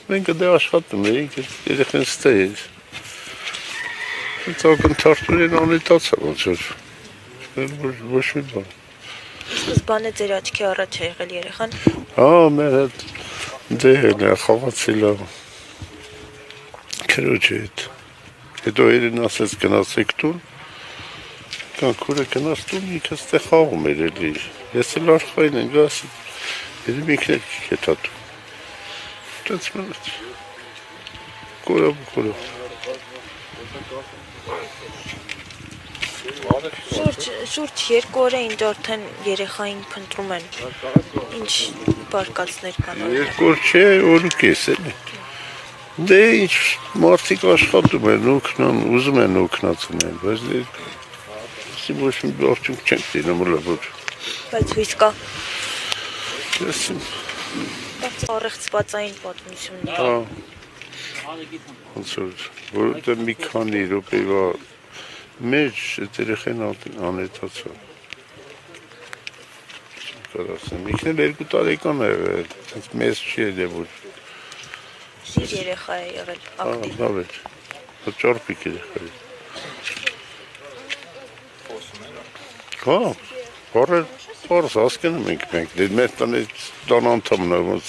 Մենք դե աշխատում էինք, երեխեն ստեյր։ Ծակընթարթուրին անետացա ոնց որ, ոչ մի բան։ Սկզբանը ձեր աչքի առաջ է եղել երեխան։ Հա, մեր հետ դեհել է, խաղացել է քրոջի հետ։ Հետո երին ասեց գնացեք տուն, կան քուրը գնաց տուն, ինքը ստե խաղում էր էլի։ Ես էլ արխային եմ գասի, երի մինքն էլ կիք հետա տուն։ Տենց մնաց, կորավ։ Շուրջ 2 օր է ինչ արդեն երեխային փնտրում են։ Ինչ բարկացներ կան։ 2 օր չէ, օր ու կես էլի։ Դե ինչ մարդիկ աշխատում են, ուզում են օգնացնել, բայց դե ոչ մի արդյունք չենք տինում լավ։ Բայց հույս կա։ Առեղծվածային պատմություններ։ Հա։ Ոնց որ մի քանի րոպեվա մեջ երեխեն անետացա։ Չկար ասեմ, ինքն էլ 2 տարեկան է եղել, այնց մեծ չի եղել որ։ Շիր երեխա է եղել, ակտիվ։ Լավ է, ճարպիկ երեխա է։ Հա, բարը, պարզ հասկանում ենք մենք, դե մեր տան անդամն է ոնց